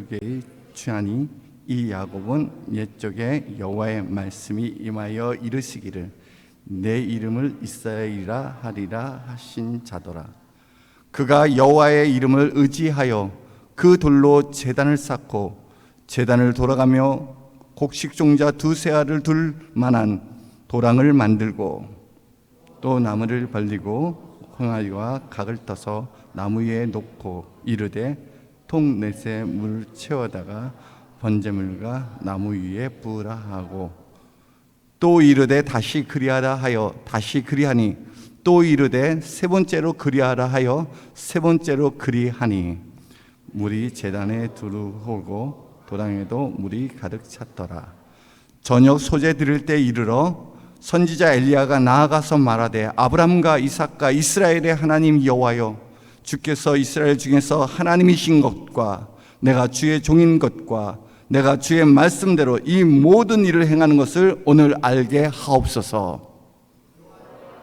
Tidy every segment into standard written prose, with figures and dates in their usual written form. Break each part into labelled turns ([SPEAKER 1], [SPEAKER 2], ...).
[SPEAKER 1] 에게 취하니 이 야곱은 옛적에 여호와의 말씀이 임하여 이르시기를 내 이름을 이스라엘이라 하리라 하신 자더라. 그가 여호와의 이름을 의지하여 그 돌로 제단을 쌓고 제단을 돌아가며 곡식종자 두세 알을 둘 만한 도랑을 만들고 또 나무를 벌리고 홍아리와 각을 떠서 나무 위에 놓고 이르되 통 넷에 물 채워다가 번제물과 나무 위에 부으라 하고 또 이르되 다시 그리하라 하여 다시 그리하니 또 이르되 세 번째로 그리하라 하여 세 번째로 그리하니 물이 제단에 두르고 도랑에도 물이 가득 찼더라. 저녁 소재 드릴 때 이르러 선지자 엘리야가 나아가서 말하되 아브람과 이삭과 이스라엘의 하나님 여호와여 주께서 이스라엘 중에서 하나님이신 것과 내가 주의 종인 것과 내가 주의 말씀대로 이 모든 일을 행하는 것을 오늘 알게 하옵소서.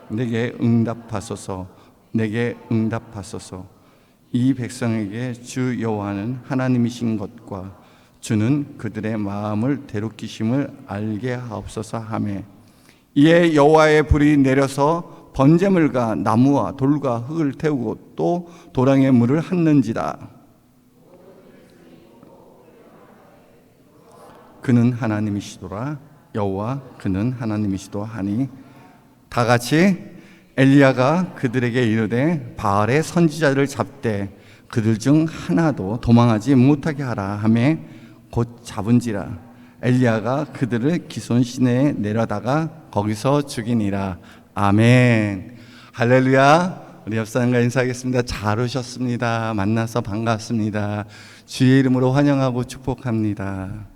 [SPEAKER 1] 내게 응답하소서. 내게 응답하소서. 이 백성에게 주 여호와는 하나님이신 것과 주는 그들의 마음을 대륙기심을 알게 하옵소서 하매 이에 여호와의 불이 내려서 번제물과 나무와 돌과 흙을 태우고 또 도랑에 물을 붓는지라. 그는 하나님이시도라. 여호와 그는 하나님이시도 하니 다 같이 엘리야가 그들에게 이르되 바알의 선지자를 잡되 그들 중 하나도 도망하지 못하게 하라 하매 곧 잡은지라. 엘리야가 그들을 기손 시내에 내려다가 거기서 죽이니라. 아멘. 할렐루야. 우리 옆 사람과 인사하겠습니다. 잘 오셨습니다. 만나서 반갑습니다. 주의 이름으로 환영하고 축복합니다.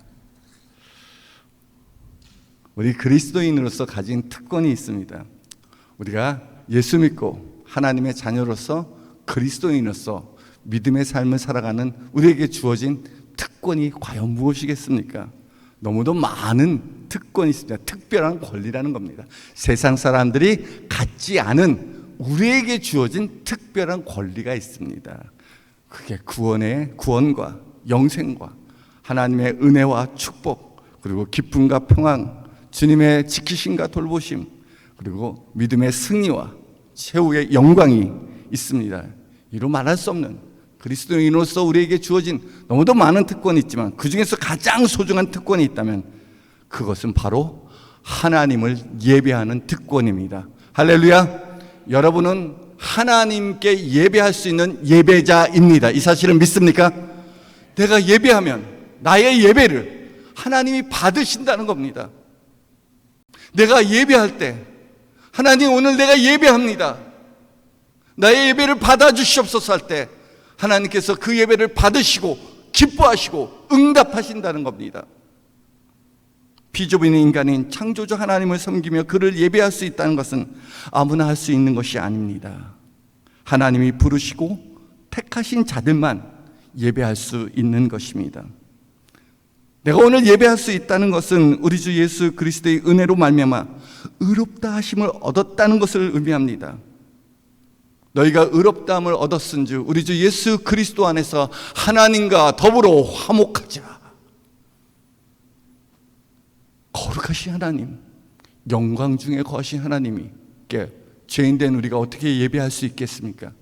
[SPEAKER 1] 우리 그리스도인으로서 가진 특권이 있습니다. 우리가 예수 믿고 하나님의 자녀로서 그리스도인으로서 믿음의 삶을 살아가는 우리에게 주어진 특권이 과연 무엇이겠습니까? 너무도 많은 특권이 있습니다. 특별한 권리라는 겁니다. 세상 사람들이 갖지 않은 우리에게 주어진 특별한 권리가 있습니다. 그게 구원과 영생과 하나님의 은혜와 축복, 그리고 기쁨과 평안, 주님의 지키심과 돌보심, 그리고 믿음의 승리와 최후의 영광이 있습니다. 이루 말할 수 없는 그리스도인으로서 우리에게 주어진 너무도 많은 특권이 있지만 그 중에서 가장 소중한 특권이 있다면 그것은 바로 하나님을 예배하는 특권입니다. 할렐루야. 여러분은 하나님께 예배할 수 있는 예배자입니다. 이 사실을 믿습니까? 내가 예배하면 나의 예배를 하나님이 받으신다는 겁니다. 내가 예배할 때 하나님 오늘 내가 예배합니다. 나의 예배를 받아주시옵소서 할 때 하나님께서 그 예배를 받으시고 기뻐하시고 응답하신다는 겁니다. 비좁은 인간인 창조주 하나님을 섬기며 그를 예배할 수 있다는 것은 아무나 할 수 있는 것이 아닙니다. 하나님이 부르시고 택하신 자들만 예배할 수 있는 것입니다. 내가 오늘 예배할 수 있다는 것은 우리 주 예수 그리스도의 은혜로 말미암아 의롭다 하심을 얻었다는 것을 의미합니다. 너희가 의롭다함을 얻었은즉 우리 주 예수 그리스도 안에서 하나님과 더불어 화목하자. 거룩하신 하나님, 영광 중에 거하신 하나님께 죄인된 우리가 어떻게 예배할 수 있겠습니까?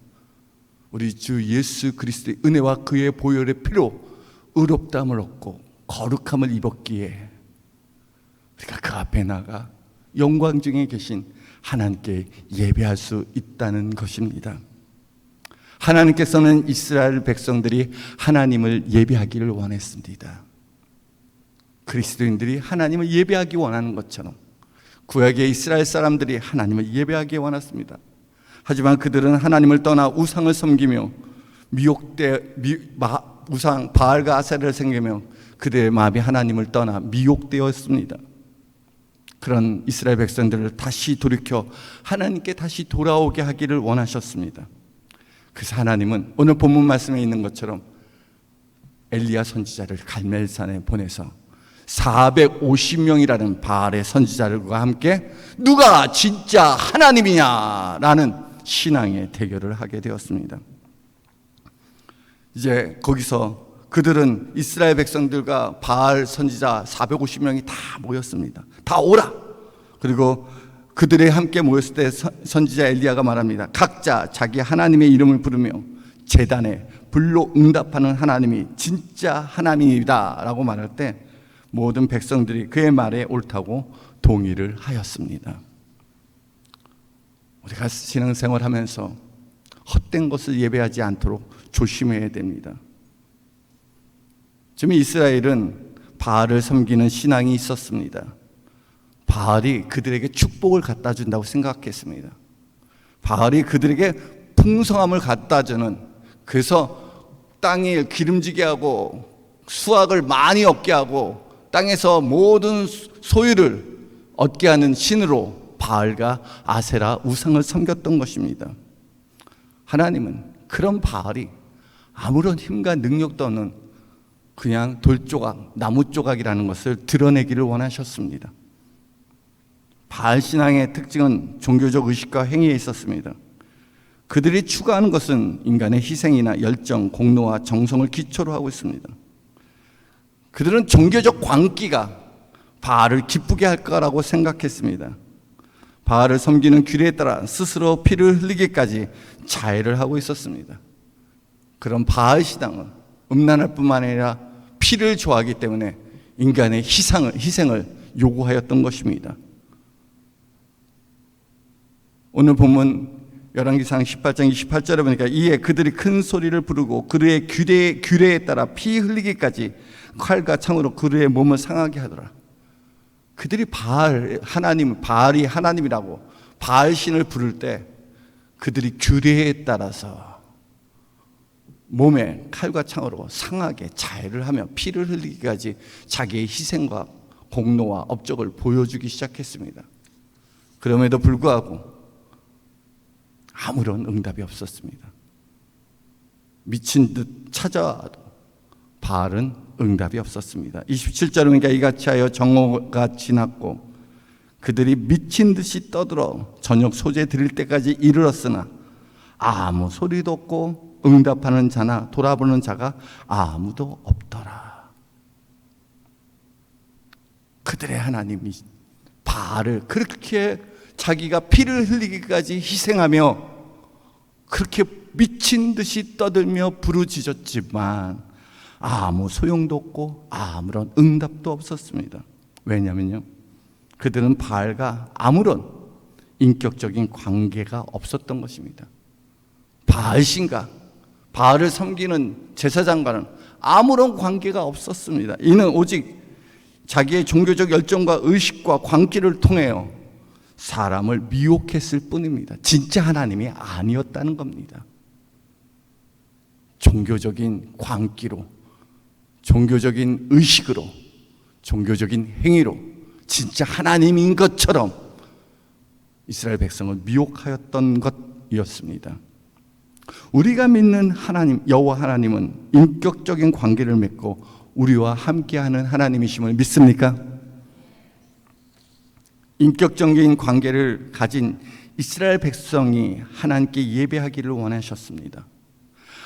[SPEAKER 1] 우리 주 예수 그리스도의 은혜와 그의 보혈의 피로 의롭다함을 얻고 거룩함을 입었기에 우리가 그 앞에 나가 영광 중에 계신 하나님께 예배할 수 있다는 것입니다. 하나님께서는 이스라엘 백성들이 하나님을 예배하기를 원했습니다. 그리스도인들이 하나님을 예배하기 원하는 것처럼 구약의 이스라엘 사람들이 하나님을 예배하기 원했습니다. 하지만 그들은 하나님을 떠나 우상을 섬기며 우상 바알과 아세라를 섬기며 그들의 마음이 하나님을 떠나 미혹되었습니다. 그런 이스라엘 백성들을 다시 돌이켜 하나님께 다시 돌아오게 하기를 원하셨습니다. 그래서 하나님은 오늘 본문 말씀에 있는 것처럼 엘리야 선지자를 갈멜산에 보내서 450명이라는 바알의 선지자들과 함께 누가 진짜 하나님이냐라는 신앙의 대결을 하게 되었습니다. 이제 거기서 그들은 이스라엘 백성들과 바알 선지자 450명이 다 모였습니다. 다 오라. 그리고 그들이 함께 모였을 때 선지자 엘리야가 말합니다. 각자 자기 하나님의 이름을 부르며 제단에 불로 응답하는 하나님이 진짜 하나님이다 라고 말할 때 모든 백성들이 그의 말에 옳다고 동의를 하였습니다. 우리가 신앙생활 하면서 헛된 것을 예배하지 않도록 조심해야 됩니다. 지금 이스라엘은 바알을 섬기는 신앙이 있었습니다. 바알이 그들에게 축복을 갖다 준다고 생각했습니다. 바알이 그들에게 풍성함을 갖다 주는, 그래서 땅을 기름지게 하고 수확을 많이 얻게 하고 땅에서 모든 소유를 얻게 하는 신으로 바알과 아세라 우상을 섬겼던 것입니다. 하나님은 그런 바알이 아무런 힘과 능력도 없는 그냥 돌조각, 나무 조각이라는 것을 드러내기를 원하셨습니다. 바알 신앙의 특징은 종교적 의식과 행위에 있었습니다. 그들이 추구하는 것은 인간의 희생이나 열정, 공로와 정성을 기초로 하고 있습니다. 그들은 종교적 광기가 바알을 기쁘게 할 거라고 생각했습니다. 바알을 섬기는 규례에 따라 스스로 피를 흘리기까지 자해를 하고 있었습니다. 그런 바알 신앙은 음란할 뿐만 아니라 피를 좋아하기 때문에 인간의 희생을 요구하였던 것입니다. 오늘 본문 열왕기상 18장 28절에 보니까 이에 그들이 큰 소리를 부르고 그의 규례에 따라 피 흘리기까지 칼과 창으로 그의 몸을 상하게 하더라. 그들이 바알이 하나님이라고 바알 신을 부를 때 그들이 규례에 따라서 몸에 칼과 창으로 상하게 자해를 하며 피를 흘리기까지 자기의 희생과 공로와 업적을 보여주기 시작했습니다. 그럼에도 불구하고 아무런 응답이 없었습니다. 미친 듯 찾아와도 바알은 응답이 없었습니다. 27절에 보니까 이같이 하여 정오가 지났고 그들이 미친 듯이 떠들어 저녁 소재 드릴 때까지 이르렀으나 아무 소리도 없고 응답하는 자나 돌아보는 자가 아무도 없더라. 그들의 하나님이 바알을 그렇게 자기가 피를 흘리기까지 희생하며 그렇게 미친 듯이 떠들며 부르짖었지만 아무 소용도 없고 아무런 응답도 없었습니다. 왜냐면요, 그들은 바알과 아무런 인격적인 관계가 없었던 것입니다. 바알신과 바알을 섬기는 제사장과는 아무런 관계가 없었습니다. 이는 오직 자기의 종교적 열정과 의식과 광기를 통하여 사람을 미혹했을 뿐입니다. 진짜 하나님이 아니었다는 겁니다. 종교적인 광기로, 종교적인 의식으로, 종교적인 행위로 진짜 하나님인 것처럼 이스라엘 백성을 미혹하였던 것이었습니다. 우리가 믿는 하나님, 여호와 하나님은 인격적인 관계를 맺고 우리와 함께하는 하나님이심을 믿습니까? 인격적인 관계를 가진 이스라엘 백성이 하나님께 예배하기를 원하셨습니다.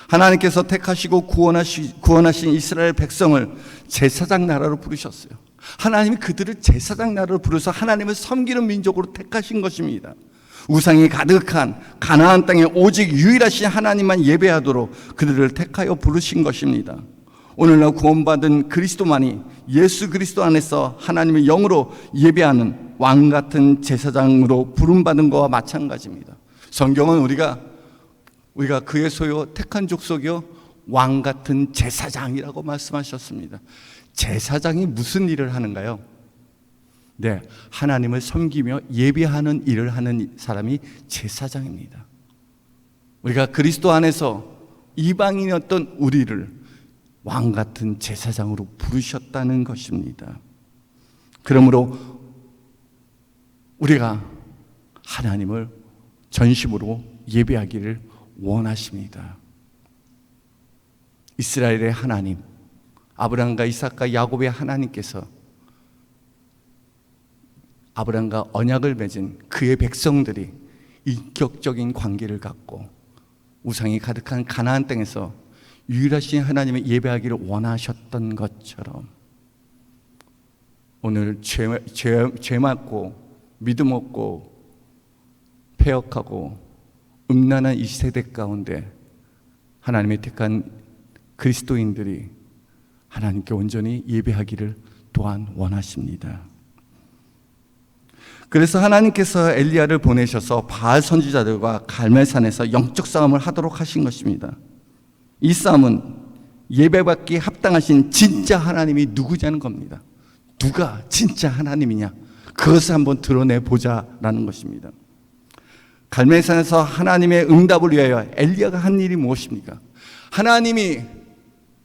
[SPEAKER 1] 하나님께서 택하시고 구원하신 이스라엘 백성을 제사장 나라로 부르셨어요. 하나님이 그들을 제사장 나라로 부르셔서 하나님을 섬기는 민족으로 택하신 것입니다. 우상이 가득한 가나안 땅에 오직 유일하신 하나님만 예배하도록 그들을 택하여 부르신 것입니다. 오늘날 구원받은 그리스도만이 예수 그리스도 안에서 하나님의 영으로 예배하는 왕같은 제사장으로 부름받은 것과 마찬가지입니다. 성경은 우리가 그의 소유 택한 족속이요 왕같은 제사장이라고 말씀하셨습니다. 제사장이 무슨 일을 하는가요? 네, 하나님을 섬기며 예배하는 일을 하는 사람이 제사장입니다. 우리가 그리스도 안에서 이방인이었던 우리를 왕같은 제사장으로 부르셨다는 것입니다. 그러므로 우리가 하나님을 전심으로 예배하기를 원하십니다. 이스라엘의 하나님, 아브라함과 이삭과 야곱의 하나님께서 아브라함과 언약을 맺은 그의 백성들이 인격적인 관계를 갖고 우상이 가득한 가나안 땅에서 유일하신 하나님을 예배하기를 원하셨던 것처럼 오늘 죄 맞고 믿음 없고 폐역하고 음란한 이 세대 가운데 하나님의 택한 그리스도인들이 하나님께 온전히 예배하기를 또한 원하십니다. 그래서 하나님께서 엘리야를 보내셔서 바알 선지자들과 갈멜산에서 영적 싸움을 하도록 하신 것입니다. 이 싸움은 예배받기 합당하신 진짜 하나님이 누구냐는 겁니다. 누가 진짜 하나님이냐, 그것을 한번 드러내보자라는 것입니다. 갈멜산에서 하나님의 응답을 위하여 엘리야가 한 일이 무엇입니까? 하나님이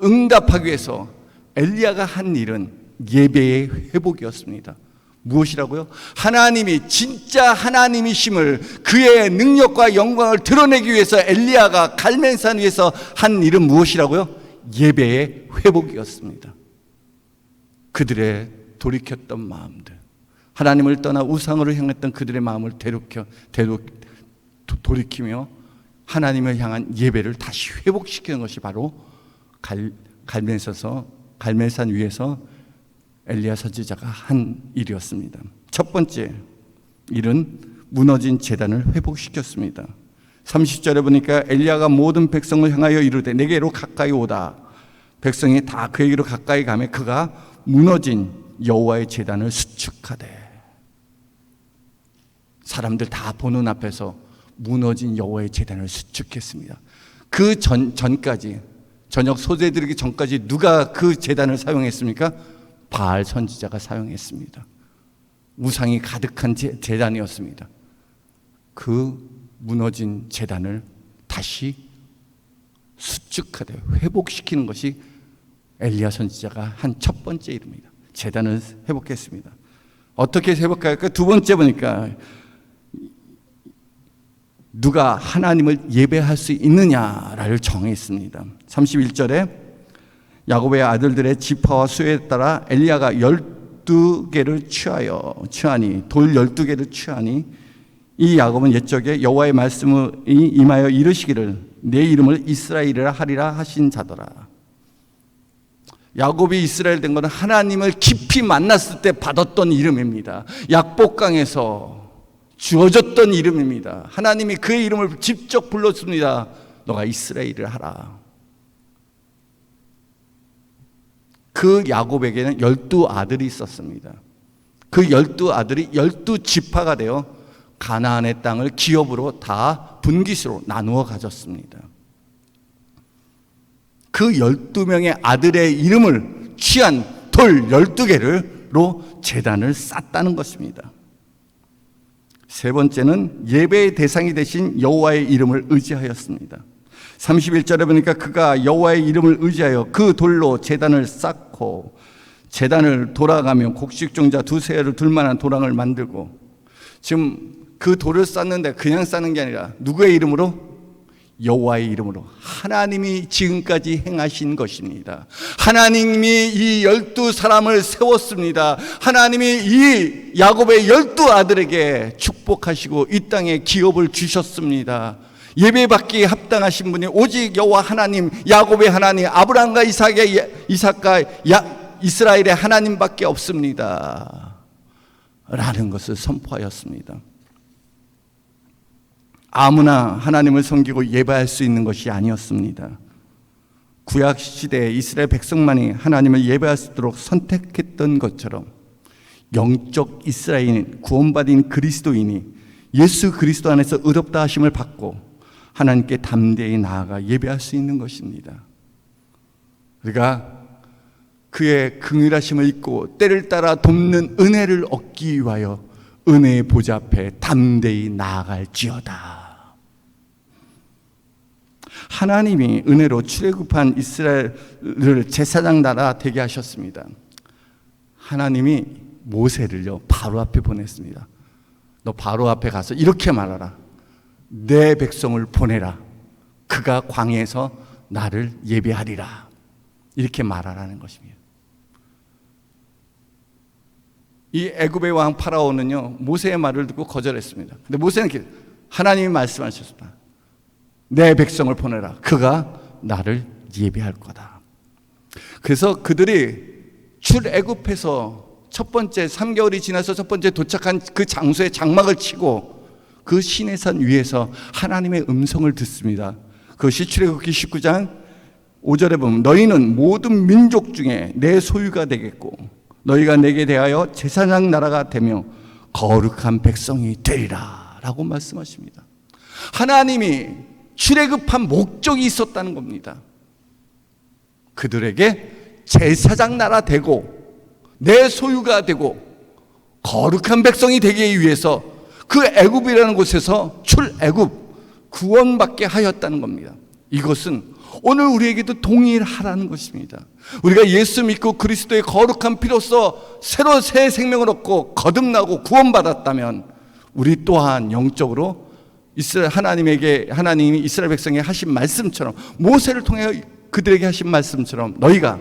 [SPEAKER 1] 응답하기 위해서 엘리야가 한 일은 예배의 회복이었습니다. 무엇이라고요? 하나님이 진짜 하나님이심을, 그의 능력과 영광을 드러내기 위해서 엘리야가 갈멜산 위에서 한 일은 무엇이라고요? 예배의 회복이었습니다. 그들의 돌이켰던 마음들, 하나님을 떠나 우상으로 향했던 그들의 마음을 돌이키며 하나님을 향한 예배를 다시 회복시키는 것이 바로 갈멜산 위에서 엘리야 선지자가 한 일이었습니다. 첫 번째 일은 무너진 제단을 회복시켰습니다. 30절에 보니까 엘리야가 모든 백성을 향하여 이르되 내게로 가까이 오다. 백성이 다 그에게로 가까이 가매 그가 무너진 여호와의 제단을 수축하되. 사람들 다 보는 앞에서 무너진 여호와의 제단을 수축했습니다. 그 전까지, 저녁 소재드리기 전까지 누가 그 제단을 사용했습니까? 바알 선지자가 사용했습니다. 우상이 가득한 제단이었습니다. 그 무너진 제단을 다시 수축하되 회복시키는 것이 엘리야 선지자가 한 첫 번째 일입니다. 제단을 회복했습니다. 어떻게 회복할까? 두 번째 보니까 누가 하나님을 예배할 수 있느냐를 정했습니다. 31절에 야곱의 아들들의 지파와 수에 따라 엘리야가 12개를 취하니 돌 12개를 취하니 이 야곱은 옛적에 여호와의 말씀이 임하여 이르시기를 내 이름을 이스라엘이라 하리라 하신 자더라. 야곱이 이스라엘 된 것은 하나님을 깊이 만났을 때 받았던 이름입니다. 약복강에서 주어졌던 이름입니다. 하나님이 그의 이름을 직접 불렀습니다. 너가 이스라엘을 하라. 그 야곱에게는 12아들이 있었습니다. 그 12아들이 12지파가 되어 가나안의 땅을 기업으로 다 분깃으로 나누어 가졌습니다. 그 12명의 아들의 이름을 취한 돌 12개로 제단을 쌓았다는 것입니다. 세 번째는 예배의 대상이 되신 여호와의 이름을 의지하였습니다. 31절에 보니까 그가 여호와의 이름을 의지하여 그 돌로 제단을 쌓고 제단을 돌아가며 곡식종자 두세 알을 둘 만한 도랑을 만들고, 지금 그 돌을 쌓는데 그냥 쌓는 게 아니라 누구의 이름으로? 여호와의 이름으로. 하나님이 지금까지 행하신 것입니다. 하나님이 이 12사람을 세웠습니다. 하나님이 이 야곱의 12아들에게 축복하시고 이 땅에 기업을 주셨습니다. 예배받기에 합당하신 분이 오직 여호와 하나님, 야곱의 하나님, 아브라함과 이삭과 이스라엘의 하나님밖에 없습니다 라는 것을 선포하였습니다. 아무나 하나님을 섬기고 예배할 수 있는 것이 아니었습니다. 구약시대에 이스라엘 백성만이 하나님을 예배할 수 있도록 선택했던 것처럼 영적 이스라엘인, 구원받은 그리스도인이 예수 그리스도 안에서 의롭다 하심을 받고 하나님께 담대히 나아가 예배할 수 있는 것입니다. 우리가 그의 긍휼하심을 잊고 때를 따라 돕는 은혜를 얻기 위하여 은혜의 보좌 앞에 담대히 나아갈지어다. 하나님이 은혜로 출애굽한 이스라엘을 제사장 나라 되게 하셨습니다. 하나님이 모세를요 바로 앞에 보냈습니다. 너 바로 앞에 가서 이렇게 말하라. 내 백성을 보내라. 그가 광야에서 나를 예배하리라. 이렇게 말하라는 것입니다. 이 애굽의 왕 파라오는요 모세의 말을 듣고 거절했습니다. 근데 모세는 하나님이 말씀하셨습니다. 내 백성을 보내라. 그가 나를 예배할 거다. 그래서 그들이 출애굽해서 첫 번째 3개월이 지나서 첫 번째 도착한 그 장소에 장막을 치고 그 시내산 위에서 하나님의 음성을 듣습니다. 그것이 출애굽기 19장 5절에 보면 너희는 모든 민족 중에 내 소유가 되겠고 너희가 내게 대하여 제사장 나라가 되며 거룩한 백성이 되리라 라고 말씀하십니다. 하나님이 출애굽한 목적이 있었다는 겁니다. 그들에게 제사장 나라 되고 내 소유가 되고 거룩한 백성이 되기 위해서 그 애굽이라는 곳에서 출애굽 구원받게 하였다는 겁니다. 이것은 오늘 우리에게도 동일하라는 것입니다. 우리가 예수 믿고 그리스도의 거룩한 피로써 새로 새 생명을 얻고 거듭나고 구원받았다면 우리 또한 영적으로 하나님이 이스라엘 백성에게 하신 말씀처럼 모세를 통해 그들에게 하신 말씀처럼 너희가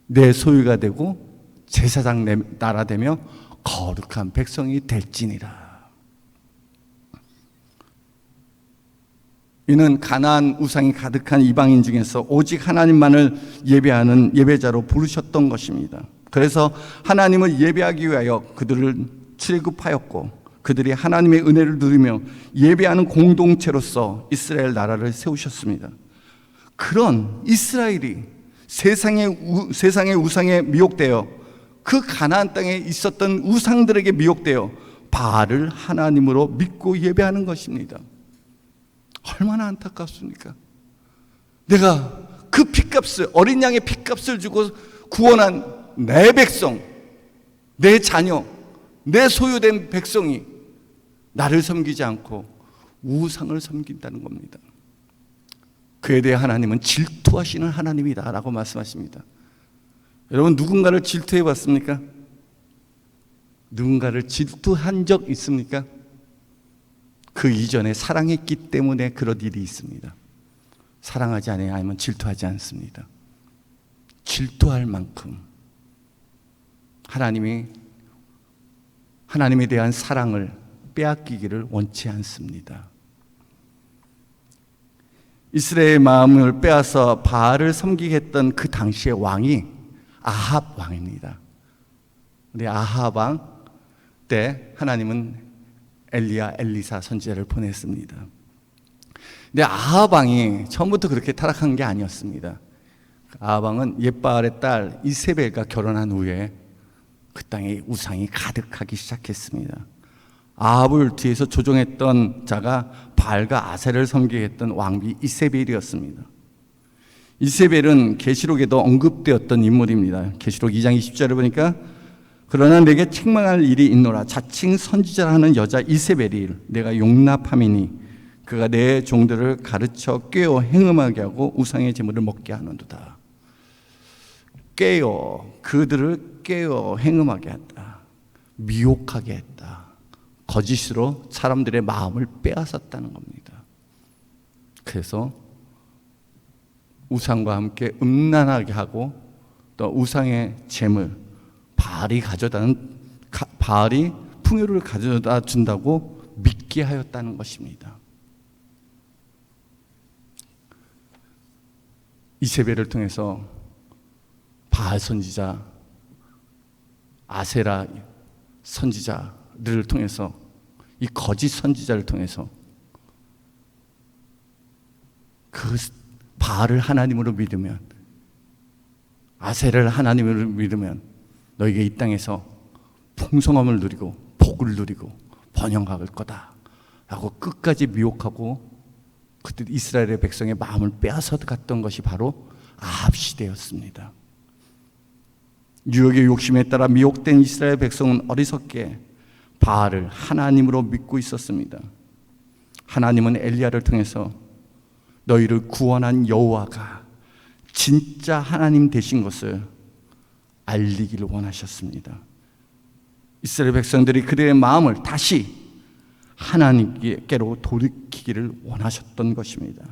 [SPEAKER 1] 내 소유가 되고 제사장 나라 되며 거룩한 백성이 될지니라. 이는 가나안 우상이 가득한 이방인 중에서 오직 하나님만을 예배하는 예배자로 부르셨던 것입니다. 그래서 하나님을 예배하기 위하여 그들을 출애굽하였고 그들이 하나님의 은혜를 누리며 예배하는 공동체로서 이스라엘 나라를 세우셨습니다. 그런 이스라엘이 세상의 우상에 미혹되어 그 가나안 땅에 있었던 우상들에게 미혹되어 바알을 하나님으로 믿고 예배하는 것입니다. 얼마나 안타깝습니까? 내가 그 핏값을, 어린 양의 핏값을 주고 구원한 내 백성, 내 자녀, 내 소유된 백성이 나를 섬기지 않고 우상을 섬긴다는 겁니다. 그에 대해 하나님은 질투하시는 하나님이다 라고 말씀하십니다. 여러분, 누군가를 질투해 봤습니까? 누군가를 질투한 적 있습니까? 그 이전에 사랑했기 때문에 그런 일이 있습니다. 사랑하지 아니면 질투하지 않습니다. 질투할 만큼 하나님에 대한 사랑을 빼앗기기를 원치 않습니다. 이스라엘의 마음을 빼앗아 바알을 섬기게 했던 그 당시의 왕이 아합 왕입니다. 근데 아합 왕 때 하나님은 엘리야, 엘리사 선지자를 보냈습니다. 근데 아합 왕이 처음부터 그렇게 타락한 게 아니었습니다. 아합 왕은 옙바알의 딸 이세벨과 결혼한 후에 그 땅에 우상이 가득하기 시작했습니다. 아합을 뒤에서 조종했던 자가 바알과 아세를 섬기게 했던 왕비 이세벨이었습니다. 이세벨은 계시록에도 언급되었던 인물입니다. 계시록 2장 20절을 보니까 그러나 내게 책망할 일이 있노라. 자칭 선지자라 하는 여자 이세벨이 내가 용납함이니 그가 내 종들을 가르쳐 꾀어 행음하게 하고 우상의 제물을 먹게 하는도다. 그들을 꾀어 행음하게 했다. 미혹하게 했다. 거짓으로 사람들의 마음을 빼앗았다는 겁니다. 그래서 우상과 함께 음란하게 하고 또 우상의 제물 바알이 풍요를 가져다 준다고 믿게 하였다는 것입니다. 이세벨을 통해서 바알 선지자, 아세라 선지자들을 통해서 이 거짓 선지자를 통해서 그 바알을 하나님으로 믿으면, 아세라를 하나님으로 믿으면 너에게 이 땅에서 풍성함을 누리고 복을 누리고 번영할 거다 라고 끝까지 미혹하고 그때 이스라엘의 백성의 마음을 빼앗아 갔던 것이 바로 아합 시대였습니다. 유혹의 욕심에 따라 미혹된 이스라엘 백성은 어리석게 바알을 하나님으로 믿고 있었습니다. 하나님은 엘리야를 통해서 너희를 구원한 여호와가 진짜 하나님 되신 것을 알리기를 원하셨습니다. 이스라엘 백성들이 그들의 마음을 다시 하나님께로 돌이키기를 원하셨던 것입니다.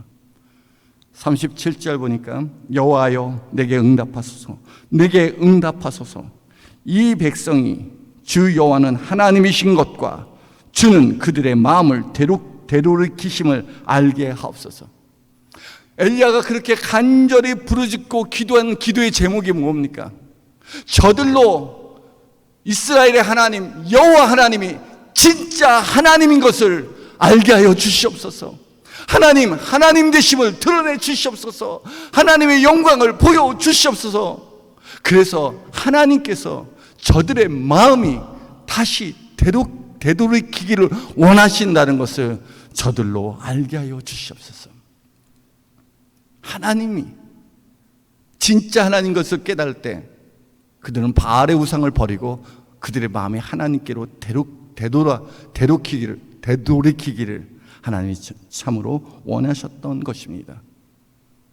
[SPEAKER 1] 37절 보니까 여호와여 내게 응답하소서, 내게 응답하소서. 이 백성이 주 여호와는 하나님이신 것과 주는 그들의 마음을 되돌이키심을 알게 하옵소서. 엘리야가 그렇게 간절히 부르짖고 기도한 기도의 제목이 뭡니까? 저들로 이스라엘의 하나님 여호와 하나님이 진짜 하나님인 것을 알게 하여 주시옵소서. 하나님 되심을 드러내 주시옵소서. 하나님의 영광을 보여 주시옵소서. 그래서 하나님께서 저들의 마음이 다시 되돌이키기를 원하신다는 것을 저들로 알게 하여 주시옵소서. 하나님이 진짜 하나님 것을 깨달을 때 그들은 바알의 우상을 버리고 그들의 마음이 하나님께로 되돌이키기를 하나님이 참으로 원하셨던 것입니다.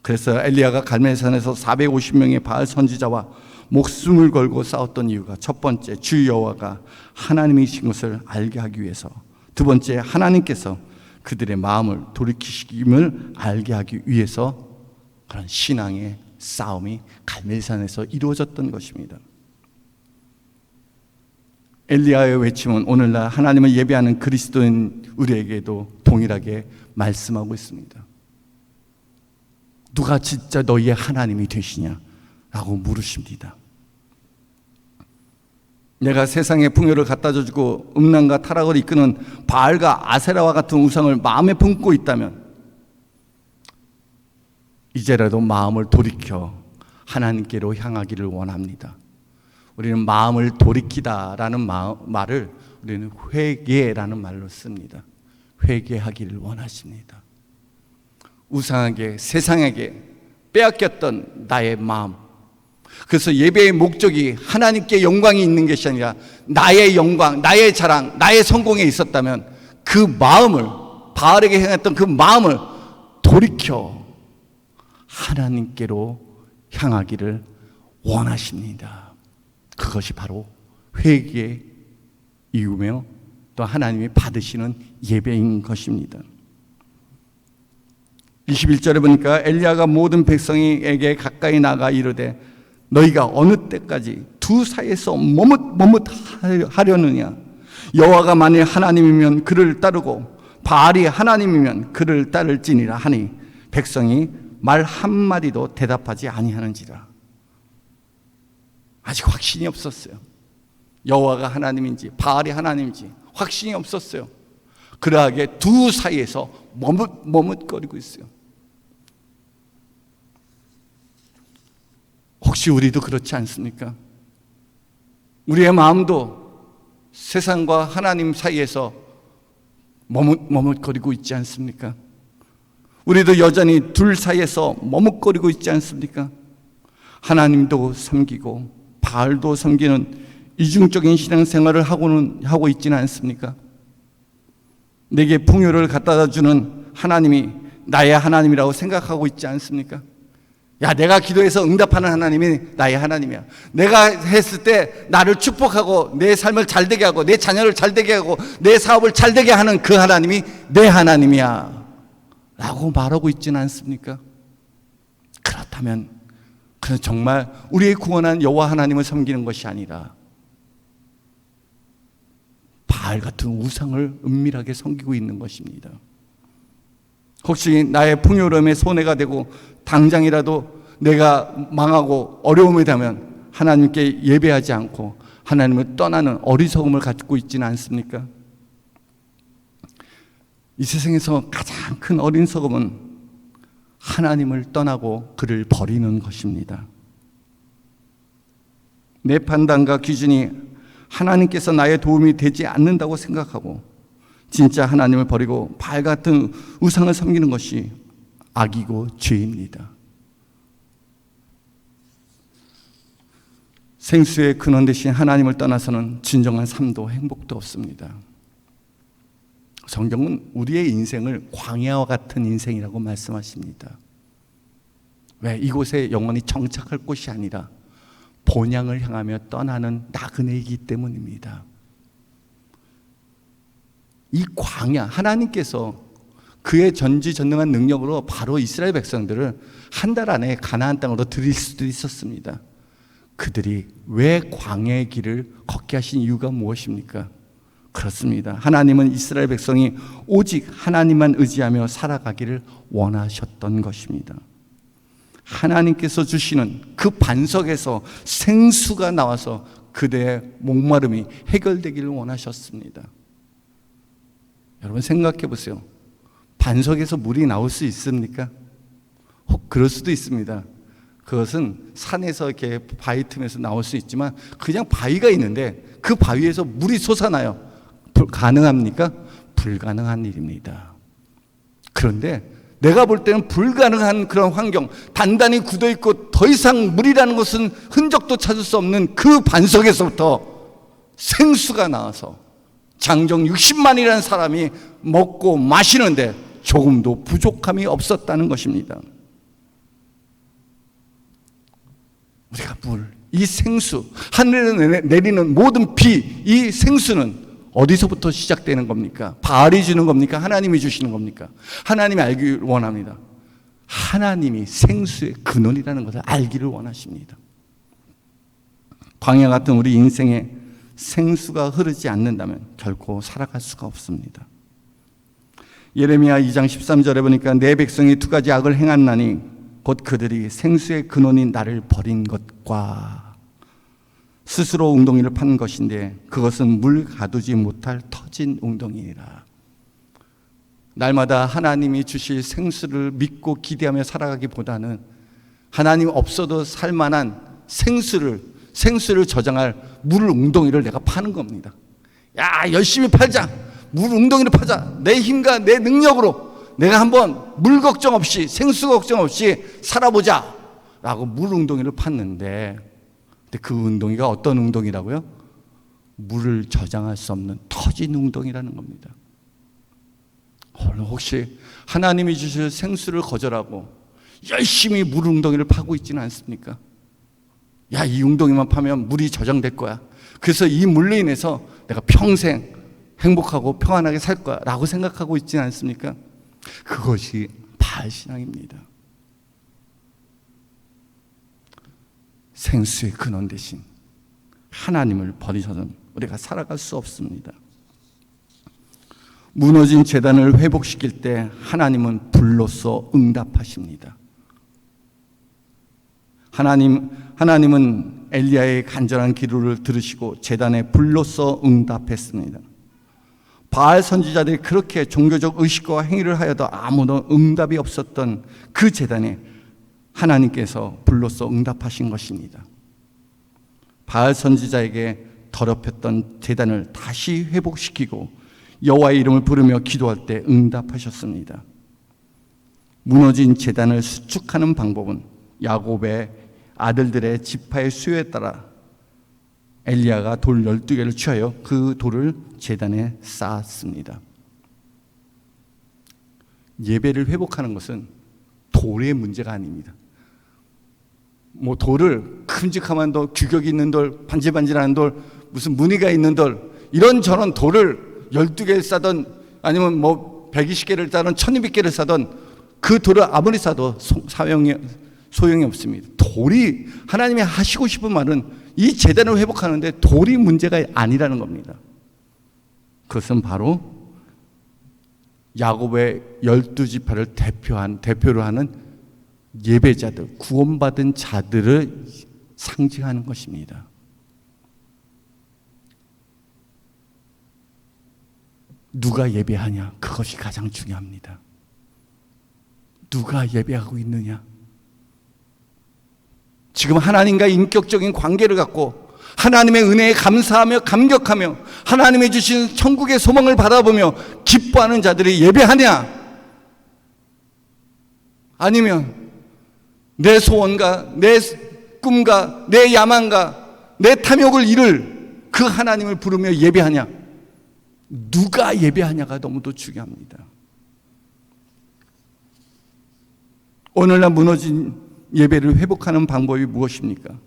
[SPEAKER 1] 그래서 엘리야가 갈멜산에서 450명의 바알 선지자와 목숨을 걸고 싸웠던 이유가 첫 번째, 주 여호와가 하나님이신 것을 알게 하기 위해서, 두 번째, 하나님께서 그들의 마음을 돌이키심을 알게 하기 위해서 그런 신앙의 싸움이 갈멜산에서 이루어졌던 것입니다. 엘리야의 외침은 오늘날 하나님을 예배하는 그리스도인 우리에게도 동일하게 말씀하고 있습니다. 누가 진짜 너희의 하나님이 되시냐라고 물으십니다. 내가 세상의 풍요를 갖다주고 음란과 타락을 이끄는 바알과 아세라와 같은 우상을 마음에 품고 있다면 이제라도 마음을 돌이켜 하나님께로 향하기를 원합니다. 우리는 마음을 돌이키다라는 말을 우리는 회개라는 말로 씁니다. 회개하기를 원하십니다. 우상에게, 세상에게 빼앗겼던 나의 마음, 그래서 예배의 목적이 하나님께 영광이 있는 것이 아니라 나의 영광, 나의 자랑, 나의 성공에 있었다면 그 마음을, 바알에게 향했던 그 마음을 돌이켜 하나님께로 향하기를 원하십니다. 그것이 바로 회개의 이유며 또 하나님이 받으시는 예배인 것입니다. 21절에 보니까 엘리야가 모든 백성에게 가까이 나가 이르되 너희가 어느 때까지 두 사이에서 머뭇하려느냐? 여호와가 만일 하나님이면 그를 따르고 바알이 하나님이면 그를 따를지니라 하니 백성이 말 한마디도 대답하지 아니하는지라. 아직 확신이 없었어요. 여호와가 하나님인지 바알이 하나님인지 확신이 없었어요. 그러하게 두 사이에서 머뭇거리고 있어요. 혹시 우리도 그렇지 않습니까? 우리의 마음도 세상과 하나님 사이에서 머뭇거리고 있지 않습니까? 우리도 여전히 둘 사이에서 머뭇거리고 있지 않습니까? 하나님도 섬기고 바알도 섬기는 이중적인 신앙생활을 하고 있지는 않습니까? 내게 풍요를 갖다 주는 하나님이 나의 하나님이라고 생각하고 있지 않습니까? 야, 내가 기도해서 응답하는 하나님이 나의 하나님이야. 내가 했을 때 나를 축복하고 내 삶을 잘되게 하고 내 자녀를 잘되게 하고 내 사업을 잘되게 하는 그 하나님이 내 하나님이야 라고 말하고 있지는 않습니까? 그렇다면 그는 정말 우리의 구원한 여호와 하나님을 섬기는 것이 아니라 바알 같은 우상을 은밀하게 섬기고 있는 것입니다. 혹시 나의 풍요로움에 손해가 되고 당장이라도 내가 망하고 어려움이 되면 하나님께 예배하지 않고 하나님을 떠나는 어리석음을 갖고 있지는 않습니까? 이 세상에서 가장 큰 어리석음은 하나님을 떠나고 그를 버리는 것입니다. 내 판단과 기준이 하나님께서 나의 도움이 되지 않는다고 생각하고 진짜 하나님을 버리고 바알 같은 우상을 섬기는 것이 악이고 죄입니다. 생수의 근원 대신 하나님을 떠나서는 진정한 삶도 행복도 없습니다. 성경은 우리의 인생을 광야와 같은 인생이라고 말씀하십니다. 왜? 이곳에 영원히 정착할 곳이 아니라 본향을 향하며 떠나는 나그네이기 때문입니다. 이 광야, 하나님께서 그의 전지전능한 능력으로 바로 이스라엘 백성들을 한 달 안에 가나안 땅으로 들일 수도 있었습니다. 그들이 왜 광야의 길을 걷게 하신 이유가 무엇입니까? 그렇습니다. 하나님은 이스라엘 백성이 오직 하나님만 의지하며 살아가기를 원하셨던 것입니다. 하나님께서 주시는 그 반석에서 생수가 나와서 그대의 목마름이 해결되기를 원하셨습니다. 여러분 생각해 보세요. 반석에서 물이 나올 수 있습니까? 그럴 수도 있습니다. 그것은 산에서 이렇게 바위 틈에서 나올 수 있지만 그냥 바위가 있는데 그 바위에서 물이 솟아나요. 가능합니까? 불가능한 일입니다. 그런데 내가 볼 때는 불가능한 그런 환경, 단단히 굳어있고 더 이상 물이라는 것은 흔적도 찾을 수 없는 그 반석에서부터 생수가 나와서 장정 60만이라는 사람이 먹고 마시는데 조금도 부족함이 없었다는 것입니다. 우리가 이 생수, 하늘에 내리는 모든 비, 이 생수는 어디서부터 시작되는 겁니까? 바알이 주는 겁니까? 하나님이 주시는 겁니까? 하나님이 알기를 원합니다. 하나님이 생수의 근원이라는 것을 알기를 원하십니다. 광야 같은 우리 인생에 생수가 흐르지 않는다면 결코 살아갈 수가 없습니다. 예레미야 2장 13절에 보니까 내 백성이 두 가지 악을 행하나니 곧 그들이 생수의 근원인 나를 버린 것과 스스로 웅덩이를 판 것인데 그것은 물 가두지 못할 터진 웅덩이니라. 날마다 하나님이 주실 생수를 믿고 기대하며 살아가기보다는 하나님 없어도 살만한 생수를 저장할 물 웅덩이를 내가 파는 겁니다. 야, 열심히 팔자. 물 웅덩이를 파자. 내 힘과 내 능력으로 내가 한번 물 걱정 없이, 생수 걱정 없이 살아보자 라고 물 웅덩이를 팠는데, 근데 그 웅덩이가 어떤 웅덩이라고요? 물을 저장할 수 없는 터진 웅덩이라는 겁니다. 혹시 하나님이 주실 생수를 거절하고 열심히 물 웅덩이를 파고 있지는 않습니까? 야, 이 웅덩이만 파면 물이 저장될 거야. 그래서 이 물로 인해서 내가 평생 행복하고 평안하게 살 거야 라고 생각하고 있지는 않습니까? 그것이 바알신앙입니다. 생수의 근원 대신 하나님을 버리셔서는 우리가 살아갈 수 없습니다. 무너진 제단을 회복시킬 때 하나님은 불로써 응답하십니다. 하나님은 엘리야의 간절한 기도를 들으시고 제단에 불로써 응답했습니다. 바알 선지자들이 그렇게 종교적 의식과 행위를 하여도 아무도 응답이 없었던 그 제단에 하나님께서 불로써 응답하신 것입니다. 바알 선지자에게 더럽혔던 제단을 다시 회복시키고 여호와의 이름을 부르며 기도할 때 응답하셨습니다. 무너진 제단을 수축하는 방법은 야곱의 아들들의 지파의 수요에 따라 엘리야가 돌 12개를 취하여 그 돌을 제단에 쌓았습니다. 예배를 회복하는 것은 돌의 문제가 아닙니다. 돌을 큼직한 돌, 규격이 있는 돌, 반질반질한 돌, 무슨 무늬가 있는 돌, 이런저런 돌을 12개를 싸던 아니면 120개를 싸던 1200개를 싸던 그 돌을 아무리 싸도 소용이 없습니다. 돌이, 하나님이 하시고 싶은 말은 이 제단을 회복하는데 돌이 문제가 아니라는 겁니다. 그것은 바로 야곱의 12지파를 대표로 하는 예배자들, 구원받은 자들을 상징하는 것입니다. 누가 예배하냐? 그것이 가장 중요합니다. 누가 예배하고 있느냐? 지금 하나님과 인격적인 관계를 갖고 하나님의 은혜에 감사하며 감격하며 하나님의 주신 천국의 소망을 바라보며 기뻐하는 자들이 예배하냐? 아니면 내 소원과 내 꿈과 내 야망과 내 탐욕을 이룰 그 하나님을 부르며 예배하냐? 누가 예배하냐가 너무도 중요합니다. 오늘날 무너진 예배를 회복하는 방법이 무엇입니까?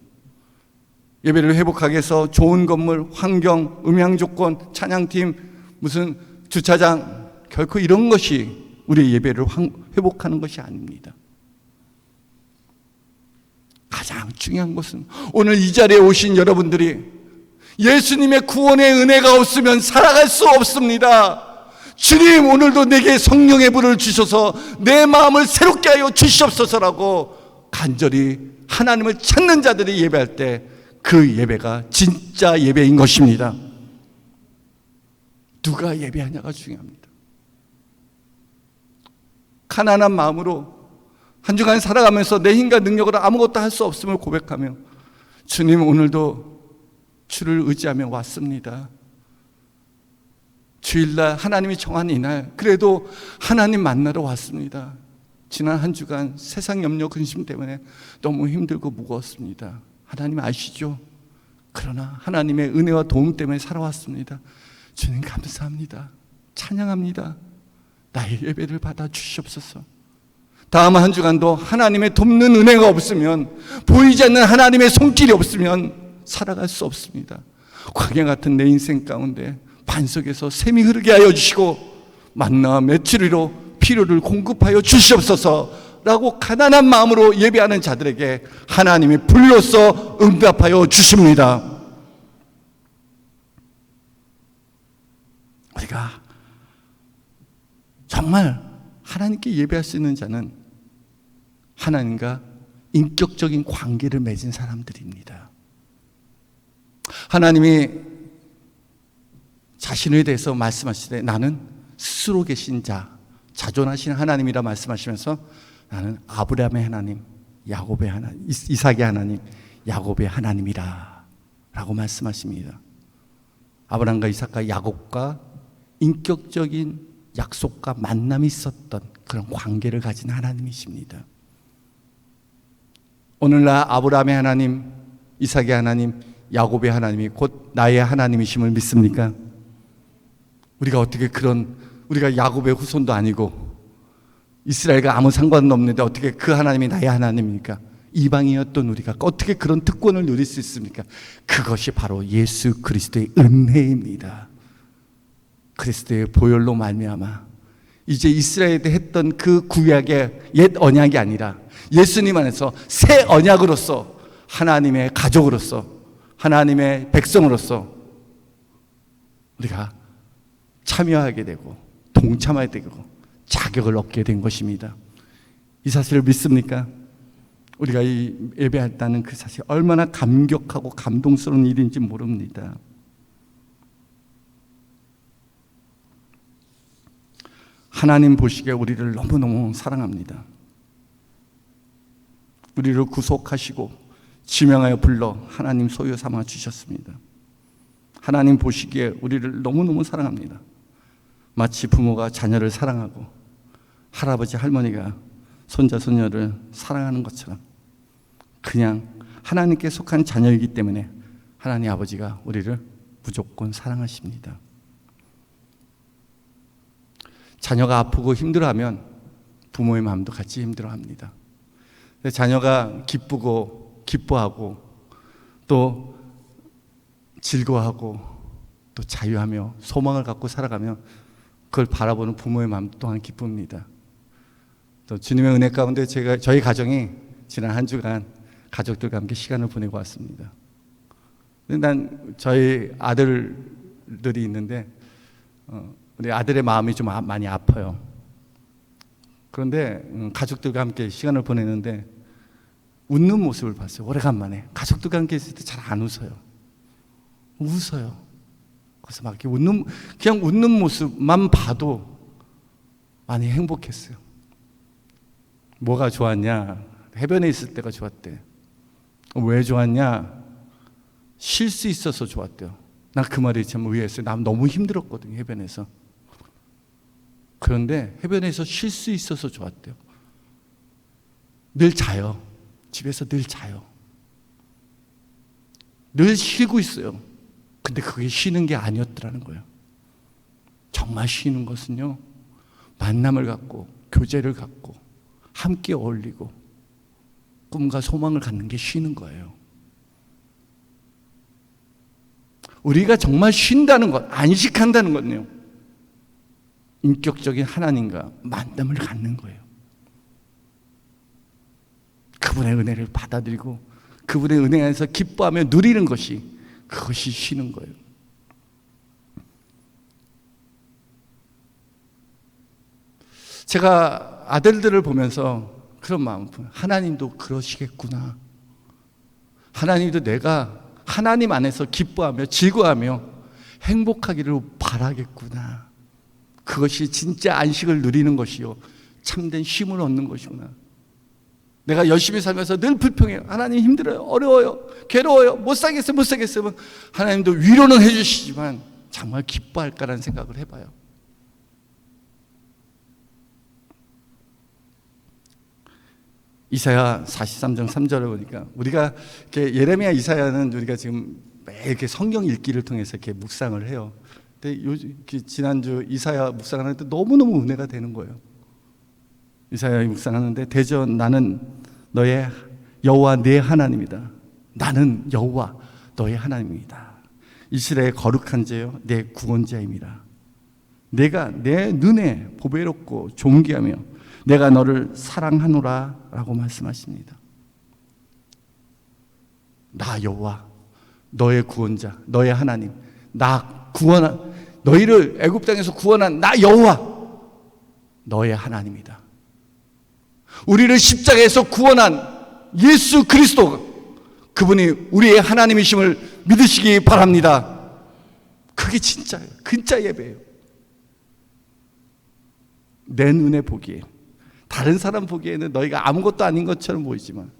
[SPEAKER 1] 예배를 회복하기 위해서 좋은 건물, 환경, 음향 조건, 찬양팀, 무슨 주차장, 결코 이런 것이 우리의 예배를 회복하는 것이 아닙니다. 가장 중요한 것은 오늘 이 자리에 오신 여러분들이 예수님의 구원의 은혜가 없으면 살아갈 수 없습니다. 주님, 오늘도 내게 성령의 불을 주셔서 내 마음을 새롭게 하여 주시옵소서라고 간절히 하나님을 찾는 자들이 예배할 때 그 예배가 진짜 예배인 것입니다. 누가 예배하냐가 중요합니다. 가난한 마음으로 한 주간 살아가면서 내 힘과 능력으로 아무것도 할 수 없음을 고백하며 주님, 오늘도 주를 의지하며 왔습니다. 주일날 하나님이 정한 이날 그래도 하나님 만나러 왔습니다. 지난 한 주간 세상 염려 근심 때문에 너무 힘들고 무거웠습니다. 하나님 아시죠? 그러나 하나님의 은혜와 도움 때문에 살아왔습니다. 주님 감사합니다. 찬양합니다. 나의 예배를 받아 주시옵소서. 다음 한 주간도 하나님의 돕는 은혜가 없으면, 보이지 않는 하나님의 손길이 없으면 살아갈 수 없습니다. 광야 같은 내 인생 가운데 반석에서 샘이 흐르게 하여 주시고 만나와 메추리로 필요를 공급하여 주시옵소서 라고 가난한 마음으로 예배하는 자들에게 하나님이 불로써 응답하여 주십니다. 우리가 정말 하나님께 예배할 수 있는 자는 하나님과 인격적인 관계를 맺은 사람들입니다. 하나님이 자신에 대해서 말씀하시되 나는 스스로 계신 자, 자존하신 하나님이라 말씀하시면서 나는 아브라함의 하나님, 야곱의 하나님, 이삭의 하나님, 야곱의 하나님이라 라고 말씀하십니다. 아브라함과 이삭과 야곱과 인격적인 약속과 만남이 있었던 그런 관계를 가진 하나님이십니다. 오늘날 아브라함의 하나님, 이삭의 하나님, 야곱의 하나님이 곧 나의 하나님이심을 믿습니까? 우리가 어떻게 우리가 야곱의 후손도 아니고 이스라엘과 아무 상관은 없는데 어떻게 그 하나님이 나의 하나님입니까? 이방이었던 우리가 어떻게 그런 특권을 누릴 수 있습니까? 그것이 바로 예수 그리스도의 은혜입니다. 그리스도의 보혈로 말미암아 이제 이스라엘에 했던 그 구약의 옛 언약이 아니라 예수님 안에서 새 언약으로서 하나님의 가족으로서 하나님의 백성으로서 우리가 참여하게 되고 동참하게 되고 자격을 얻게 된 것입니다. 이 사실을 믿습니까? 우리가 이 예배한다는 그 사실 얼마나 감격하고 감동스러운 일인지 모릅니다. 하나님 보시기에 우리를 너무너무 사랑합니다. 우리를 구속하시고 지명하여 불러 하나님 소유 삼아 주셨습니다. 하나님 보시기에 우리를 너무너무 사랑합니다. 마치 부모가 자녀를 사랑하고 할아버지 할머니가 손자 손녀를 사랑하는 것처럼 그냥 하나님께 속한 자녀이기 때문에 하나님 아버지가 우리를 무조건 사랑하십니다. 자녀가 아프고 힘들어하면 부모의 마음도 같이 힘들어합니다. 자녀가 기쁘고 기뻐하고 또 즐거워하고 또 자유하며 소망을 갖고 살아가면 그걸 바라보는 부모의 마음 또한 기쁩니다. 또 주님의 은혜 가운데 저희 가정이 지난 한 주간 가족들과 함께 시간을 보내고 왔습니다. 난 저희 아들들이 있는데 우리 아들의 마음이 좀 많이 아파요. 그런데 가족들과 함께 시간을 보내는데 웃는 모습을 봤어요. 오래간만에 가족들과 함께 있을 때 잘 안 웃어요. 웃어요. 그래서 막 이렇게 그냥 웃는 모습만 봐도 많이 행복했어요. 뭐가 좋았냐? 해변에 있을 때가 좋았대. 왜 좋았냐? 쉴 수 있어서 좋았대요. 나 그 말이 참 의외였어요. 난 너무 힘들었거든요, 해변에서. 그런데 해변에서 쉴 수 있어서 좋았대요. 늘 자요. 집에서 늘 자요. 늘 쉬고 있어요. 근데 그게 쉬는 게 아니었더라는 거예요. 정말 쉬는 것은요, 만남을 갖고 교제를 갖고 함께 어울리고 꿈과 소망을 갖는 게 쉬는 거예요. 우리가 정말 쉰다는 것, 안식한다는 건요, 인격적인 하나님과 만남을 갖는 거예요. 그분의 은혜를 받아들이고 그분의 은혜 안에서 기뻐하며 누리는 것이 그것이 쉬는 거예요. 제가 아들들을 보면서 그런 마음을 품어요. 하나님도 그러시겠구나. 하나님도 내가 하나님 안에서 기뻐하며 즐거워하며 행복하기를 바라겠구나. 그것이 진짜 안식을 누리는 것이요 참된 쉼을 얻는 것이구나. 내가 열심히 살면서 늘 불평해요. 하나님 힘들어요, 어려워요, 괴로워요, 못 살겠어요. 하나님도 위로는 해주시지만 정말 기뻐할까라는 생각을 해봐요. 이사야 43장 3절을 보니까 우리가 이렇게 예레미야, 이사야는 우리가 지금 매일 이렇게 성경 읽기를 통해서 이렇게 묵상을 해요. 근데 지난주 이사야 묵상하는데 너무너무 은혜가 되는 거예요. 이사야 묵상하는데 대전 나는 너의 여호와 내 하나님이다. 나는 여호와 너의 하나님이다. 이스라엘 거룩한 자여 내 구원자임이라. 내가 내 눈에 보배롭고 존귀하며 내가 너를 사랑하노라 라고 말씀하십니다. 나 여호와 너의 구원자, 너의 하나님, 너희를 애굽 땅에서 구원한 나 여호와 너의 하나님이다. 우리를 십자가에서 구원한 예수 그리스도, 그분이 우리의 하나님이심을 믿으시기 바랍니다. 그게 진짜예요. 진짜 예배예요. 내 눈에 보기에, 다른 사람 보기에는 너희가 아무것도 아닌 것처럼 보이지만,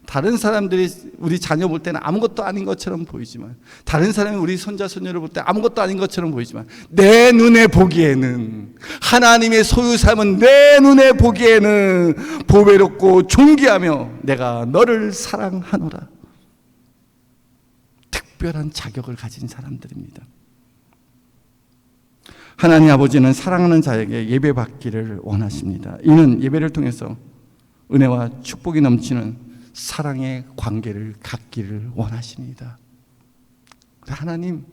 [SPEAKER 1] 다른 사람들이 우리 자녀 볼 때는 아무것도 아닌 것처럼 보이지만, 다른 사람이 우리 손자 손녀를 볼 때 아무것도 아닌 것처럼 보이지만, 내 눈에 보기에는, 하나님의 소유 삶은 내 눈에 보기에는 보배롭고 존귀하며 내가 너를 사랑하노라. 특별한 자격을 가진 사람들입니다. 하나님 아버지는 사랑하는 자에게 예배받기를 원하십니다. 이는 예배를 통해서 은혜와 축복이 넘치는 사랑의 관계를 갖기를 원하십니다. 하나님,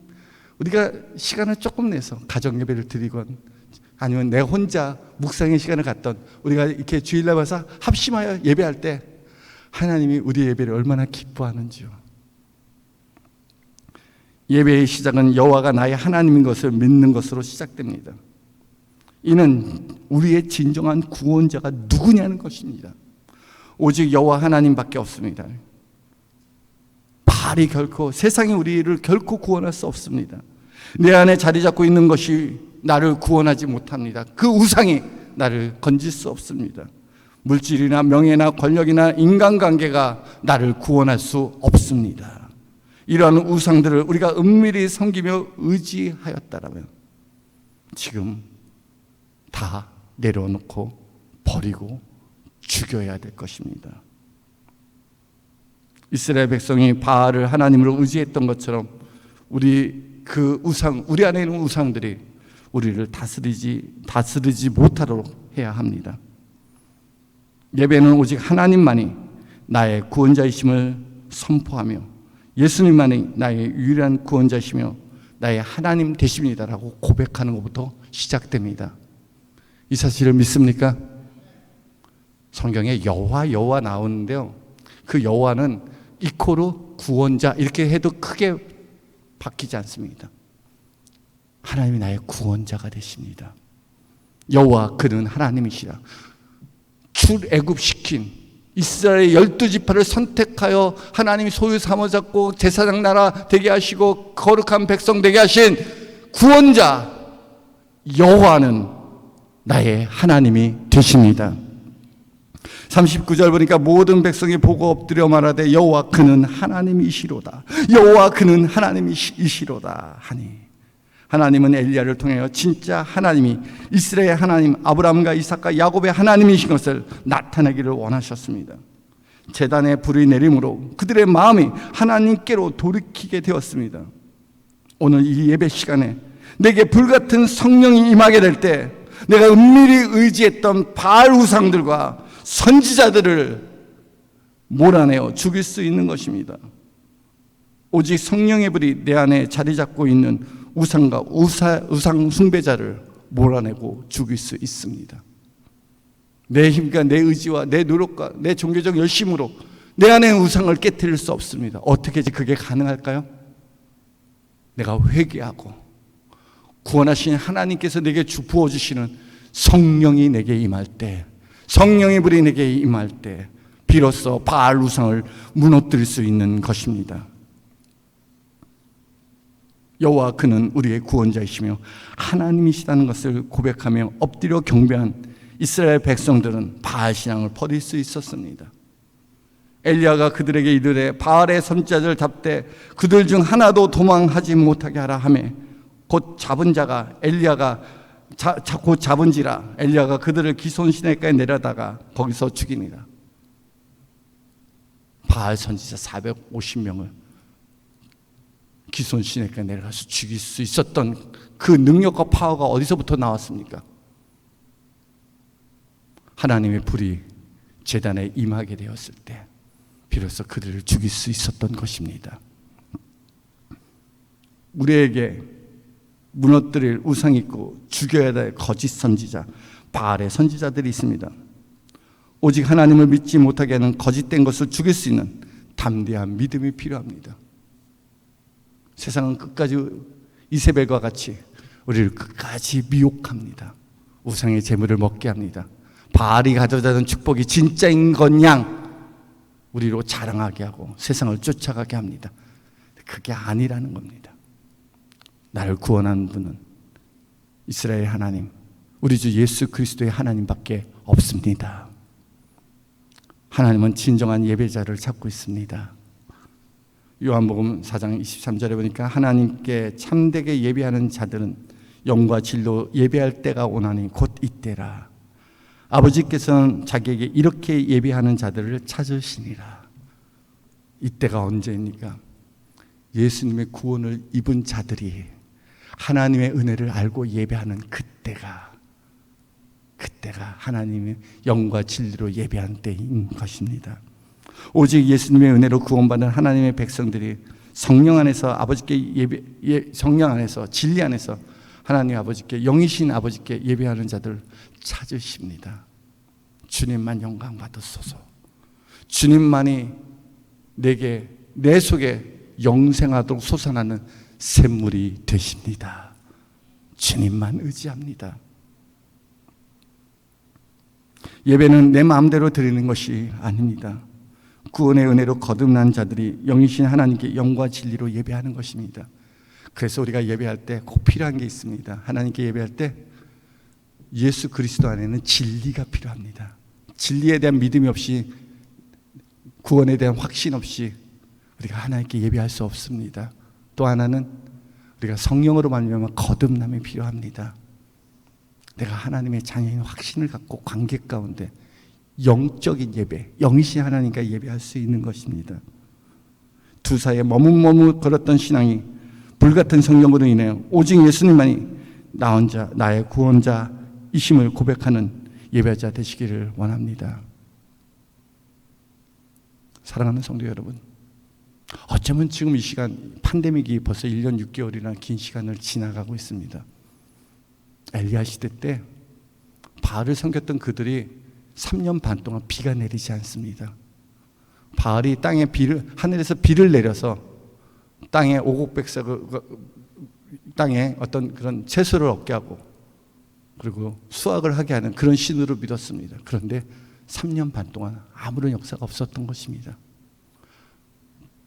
[SPEAKER 1] 우리가 시간을 조금 내서 가정 예배를 드리건 아니면 내 혼자 묵상의 시간을 갖던, 우리가 이렇게 주일날 와서 합심하여 예배할 때 하나님이 우리 예배를 얼마나 기뻐하는지요. 예배의 시작은 여호와가 나의 하나님인 것을 믿는 것으로 시작됩니다. 이는 우리의 진정한 구원자가 누구냐는 것입니다. 오직 여호와 하나님밖에 없습니다. 바알이 결코, 세상이 우리를 결코 구원할 수 없습니다. 내 안에 자리 잡고 있는 것이 나를 구원하지 못합니다. 그 우상이 나를 건질 수 없습니다. 물질이나 명예나 권력이나 인간관계가 나를 구원할 수 없습니다. 이러한 우상들을 우리가 은밀히 섬기며 의지하였다라면 지금 다 내려놓고 버리고 죽여야 될 것입니다. 이스라엘 백성이 바알을 하나님으로 의지했던 것처럼 우리 안에 있는 우상들이 우리를 다스리지 못하도록 해야 합니다. 예배는 오직 하나님만이 나의 구원자이심을 선포하며 예수님만이 나의 유일한 구원자시며 나의 하나님 되십니다라고 고백하는 것부터 시작됩니다. 이 사실을 믿습니까? 성경에 여호와 나오는데요, 그 여호와는 이코르 구원자 이렇게 해도 크게 바뀌지 않습니다. 하나님이 나의 구원자가 되십니다. 여호와 그는 하나님이시라. 출애굽시킨 이스라엘의 12지파를 선택하여 하나님이 소유 삼아잡고 제사장 나라 되게 하시고 거룩한 백성 되게 하신 구원자 여호와는 나의 하나님이 되십니다. 39절 보니까 모든 백성이 보고 엎드려 말하되 여호와 그는 하나님이시로다. 여호와 그는 하나님이시로다 하니, 하나님은 엘리야를 통하여 진짜 하나님이 이스라엘의 하나님 아브라함과 이삭과 야곱의 하나님이신 것을 나타내기를 원하셨습니다. 제단의 불이 내림으로 그들의 마음이 하나님께로 돌이키게 되었습니다. 오늘 이 예배 시간에 내게 불같은 성령이 임하게 될 때 내가 은밀히 의지했던 바알 우상들과 선지자들을 몰아내어 죽일 수 있는 것입니다. 오직 성령의 불이 내 안에 자리 잡고 있는 우상과 우상 숭배자를 몰아내고 죽일 수 있습니다. 내 힘과 내 의지와 내 노력과 내 종교적 열심으로 내 안에 우상을 깨트릴 수 없습니다. 어떻게 그게 가능할까요? 내가 회개하고 구원하신 하나님께서 내게 부어주시는 성령이 내게 임할 때, 성령의 불이 내게 임할 때 비로소 바알 우상을 무너뜨릴 수 있는 것입니다. 여호와 그는 우리의 구원자이시며 하나님이시다는 것을 고백하며 엎드려 경배한 이스라엘 백성들은 바알 신앙을 버릴 수 있었습니다. 엘리야가 그들에게 이르되 바알의 선지자들 잡되 그들 중 하나도 도망하지 못하게 하라 하매 곧 잡은 자가 엘리야가 곧 잡은지라 엘리야가 그들을 기손 시내가에 내려다가 거기서 죽이니라. 바알 선지자 450명을 기손 시내가에 내려가서 죽일 수 있었던 그 능력과 파워가 어디서부터 나왔습니까? 하나님의 불이 제단에 임하게 되었을 때 비로소 그들을 죽일 수 있었던 것입니다. 우리에게 무너뜨릴 우상 있고 죽여야 될 거짓 선지자, 바알의 선지자들이 있습니다. 오직 하나님을 믿지 못하게 하는 거짓된 것을 죽일 수 있는 담대한 믿음이 필요합니다. 세상은 끝까지 이세벨과 같이 우리를 끝까지 미혹합니다. 우상의 재물을 먹게 합니다. 바알이 가져다는 축복이 진짜인 것 양 우리로 자랑하게 하고 세상을 쫓아가게 합니다. 그게 아니라는 겁니다. 나를 구원한 분은 이스라엘 하나님, 우리 주 예수 그리스도의 하나님밖에 없습니다. 하나님은 진정한 예배자를 찾고 있습니다. 요한복음 4장 23절에 보니까 하나님께 참되게 예배하는 자들은 영과 진로 예배할 때가 오나니 곧 이때라. 아버지께서는 자기에게 이렇게 예배하는 자들을 찾으시니라. 이때가 언제입니까? 예수님의 구원을 입은 자들이 하나님의 은혜를 알고 예배하는 그때가 하나님의 영과 진리로 예배하는 때인 것입니다. 오직 예수님의 은혜로 구원받은 하나님의 백성들이 성령 안에서 아버지께 성령 안에서 진리 안에서 하나님 아버지께 영이신 아버지께 예배하는 자들 찾으십니다. 주님만 영광 받으소서. 주님만이 내 속에 영생하도록 솟아나는 샘물이 되십니다. 주님만 의지합니다. 예배는 내 마음대로 드리는 것이 아닙니다. 구원의 은혜로 거듭난 자들이 영이신 하나님께 영과 진리로 예배하는 것입니다. 그래서 우리가 예배할 때 꼭 필요한 게 있습니다. 하나님께 예배할 때 예수 그리스도 안에는 진리가 필요합니다. 진리에 대한 믿음이 없이, 구원에 대한 확신 없이 우리가 하나님께 예배할 수 없습니다. 또 하나는 우리가 성령으로 말미암아 거듭남이 필요합니다. 내가 하나님의 자녀인 확신을 갖고 관계 가운데 영적인 예배, 영이신 하나님과 예배할 수 있는 것입니다. 두 사이에 머뭇머뭇 걸었던 신앙이 불같은 성령으로 인해 오직 예수님만이 나 혼자 나의 구원자이심을 고백하는 예배자 되시기를 원합니다. 사랑하는 성도 여러분, 어쩌면 지금 이 시간 팬데믹이 벌써 1년 6개월이나 긴 시간을 지나가고 있습니다. 엘리야 시대 때 바알을 섬겼던 그들이 3년 반 동안 비가 내리지 않습니다. 바알이 하늘에서 비를 내려서 땅에 오곡백사 땅에 어떤 그런 채소를 얻게 하고 그리고 수확을 하게 하는 그런 신으로 믿었습니다. 그런데 3년 반 동안 아무런 역사가 없었던 것입니다.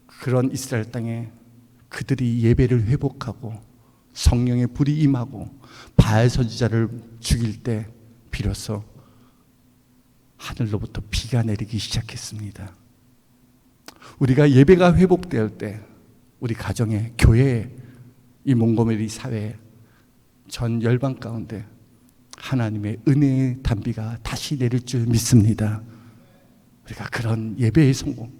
[SPEAKER 1] 그런 이스라엘 땅에 그들이 예배를 회복하고 성령의 불이 임하고 바알 선지자를 죽일 때 비로소 하늘로부터 비가 내리기 시작했습니다. 우리가 예배가 회복될 때 우리 가정에, 교회에, 이 몽고메리 사회에, 전 열방 가운데 하나님의 은혜의 단비가 다시 내릴 줄 믿습니다. 우리가 그런 예배의 성공,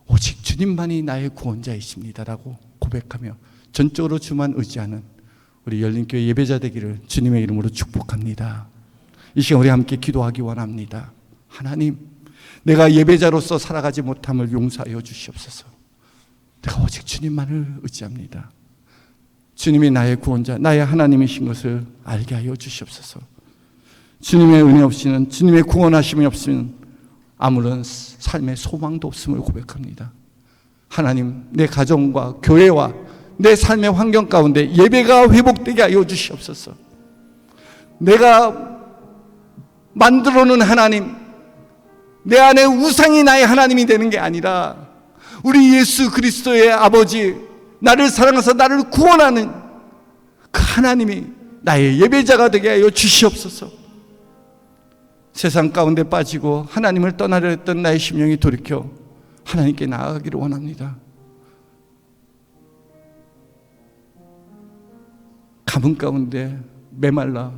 [SPEAKER 1] 오직 주님만이 나의 구원자이십니다라고 고백하며 전적으로 주만 의지하는 우리 열린교회 예배자 되기를 주님의 이름으로 축복합니다. 이 시간 우리 함께 기도하기 원합니다. 하나님, 내가 예배자로서 살아가지 못함을 용서하여 주시옵소서. 내가 오직 주님만을 의지합니다. 주님이 나의 구원자, 나의 하나님이신 것을 알게 하여 주시옵소서. 주님의 은혜 없이는, 주님의 구원하심이 없이는 아무런 삶의 소망도 없음을 고백합니다. 하나님, 내 가정과 교회와 내 삶의 환경 가운데 예배가 회복되게 하여 주시옵소서. 내가 만들어 놓은 하나님, 내 안에 우상이 나의 하나님이 되는 게 아니라 우리 예수 그리스도의 아버지, 나를 사랑해서 나를 구원하는 그 하나님이 나의 예배자가 되게 하여 주시옵소서. 세상 가운데 빠지고 하나님을 떠나려 했던 나의 심령이 돌이켜 하나님께 나아가기를 원합니다. 가뭄 가운데 메말라